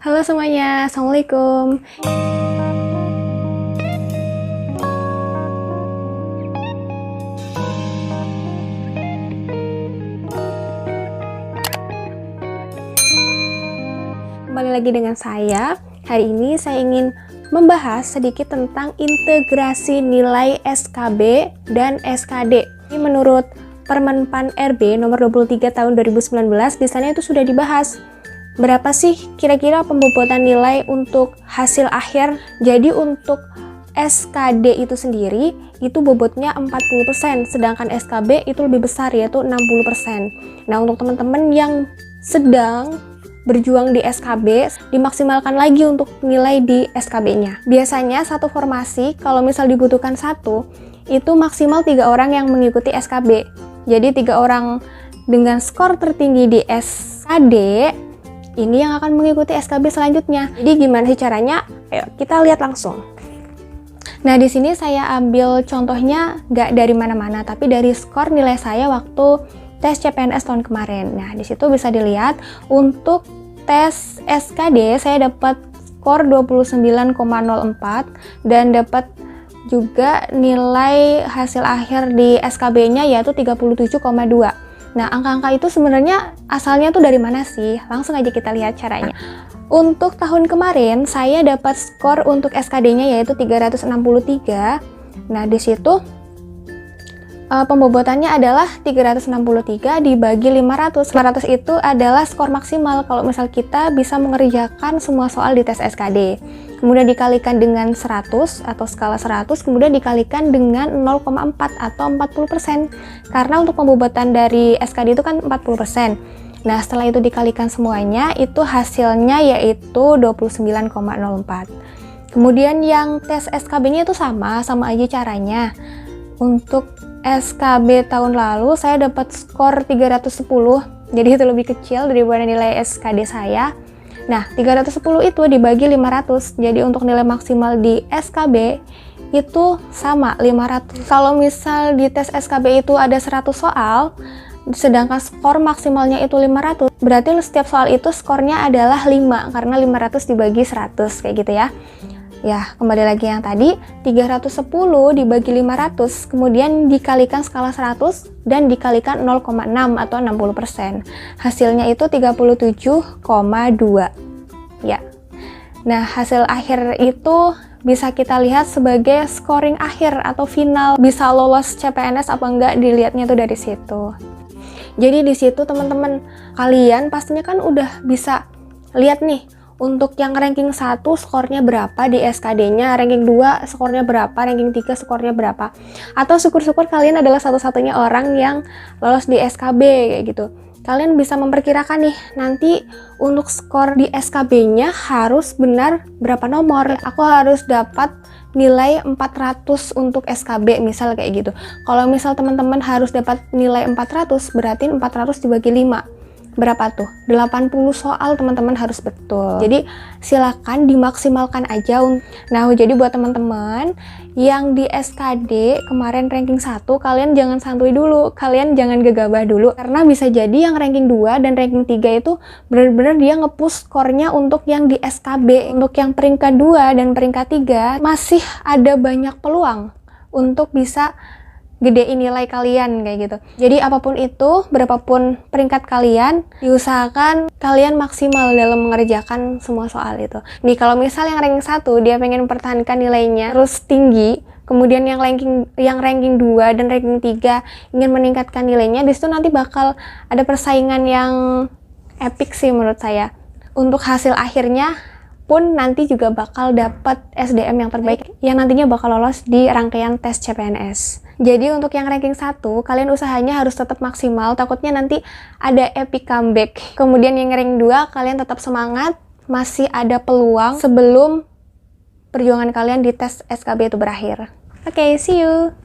Halo semuanya, Assalamualaikum. Kembali lagi dengan saya. Hari ini saya ingin membahas sedikit tentang integrasi nilai SKB dan SKD. Ini menurut Permenpan RB nomor 23 tahun 2019, di sana itu sudah dibahas berapa sih kira-kira pembobotan nilai untuk hasil akhir. Jadi untuk SKD itu sendiri itu bobotnya 40%, sedangkan SKB itu lebih besar yaitu 60%. Nah, untuk teman-teman yang sedang berjuang di SKB, dimaksimalkan lagi untuk nilai di SKB-nya. Biasanya satu formasi, kalau misal dibutuhkan satu, itu maksimal 3 orang yang mengikuti SKB. Jadi 3 orang dengan skor tertinggi di SKD, ini yang akan mengikuti SKB selanjutnya. Jadi gimana sih caranya? Ayo kita lihat langsung. Nah, di sini saya ambil contohnya nggak dari mana-mana, tapi dari skor nilai saya waktu tes CPNS tahun kemarin. Nah, di situ bisa dilihat untuk tes SKD saya dapat skor 29,04 dan dapat juga nilai hasil akhir di SKB-nya yaitu 37,2. Nah, angka-angka itu sebenarnya asalnya tuh dari mana sih? Langsung aja kita lihat caranya. Untuk tahun kemarin saya dapat skor untuk SKD-nya yaitu 363. Nah, di situ pembobotannya adalah 363 dibagi 500. 500 itu adalah skor maksimal kalau misal kita bisa mengerjakan semua soal di tes SKD. Kemudian dikalikan dengan 100 atau skala 100, kemudian dikalikan dengan 0,4 atau 40%. Karena untuk pembobotan dari SKD itu kan 40%. Nah, setelah itu dikalikan semuanya, itu hasilnya yaitu 29,04. Kemudian yang tes SKB-nya itu sama aja caranya. Untuk SKB tahun lalu saya dapat skor 310, jadi itu lebih kecil daripada nilai SKD saya. Nah, 310 itu dibagi 500, jadi untuk nilai maksimal di SKB itu sama 500. Kalau misal di tes SKB itu ada 100 soal, sedangkan skor maksimalnya itu 500, berarti setiap soal itu skornya adalah 5, karena 500 dibagi 100, kayak gitu ya. Ya, kembali lagi yang tadi, 310 dibagi 500, kemudian dikalikan skala 100, dan dikalikan 0,6 atau 60%. Hasilnya itu 37,2. Ya. Nah, hasil akhir itu bisa kita lihat sebagai scoring akhir atau final. Bisa lolos CPNS apa enggak, dilihatnya tuh dari situ. Jadi di situ teman-teman, kalian pastinya kan udah bisa lihat nih, untuk yang ranking 1 skornya berapa di SKD-nya, ranking 2 skornya berapa, ranking 3 skornya berapa. Atau syukur-syukur kalian adalah satu-satunya orang yang lolos di SKB kayak gitu. Kalian bisa memperkirakan nih, nanti untuk skor di SKB-nya harus benar berapa nomor. Aku harus dapat nilai 400 untuk SKB, misal kayak gitu. Kalau misal teman-teman harus dapat nilai 400, berarti 400 dibagi 5. Berapa tuh? 80 soal teman-teman harus betul. Jadi silakan dimaksimalkan aja. Nah, jadi buat teman-teman yang di SKD kemarin ranking 1, kalian jangan santuy dulu. Kalian jangan gegabah dulu. Karena bisa jadi yang ranking 2 dan ranking 3 itu benar-benar dia nge-push skornya untuk yang di SKB. Untuk yang peringkat 2 dan peringkat 3 masih ada banyak peluang untuk bisa gedein nilai kalian kayak gitu. Jadi apapun itu, berapapun peringkat kalian, diusahakan kalian maksimal dalam mengerjakan semua soal itu. Nih, kalau misal yang ranking 1 dia pengen mempertahankan nilainya terus tinggi, kemudian yang ranking 2 dan ranking 3 ingin meningkatkan nilainya, di situ nanti bakal ada persaingan yang epic sih menurut saya. Untuk hasil akhirnya pun nanti juga bakal dapat SDM yang terbaik yang nantinya bakal lolos di rangkaian tes CPNS. Jadi untuk yang ranking 1, kalian usahanya harus tetap maksimal, takutnya nanti ada epic comeback. Kemudian yang ranking 2, kalian tetap semangat, masih ada peluang sebelum perjuangan kalian di tes SKB itu berakhir. Oke, see you!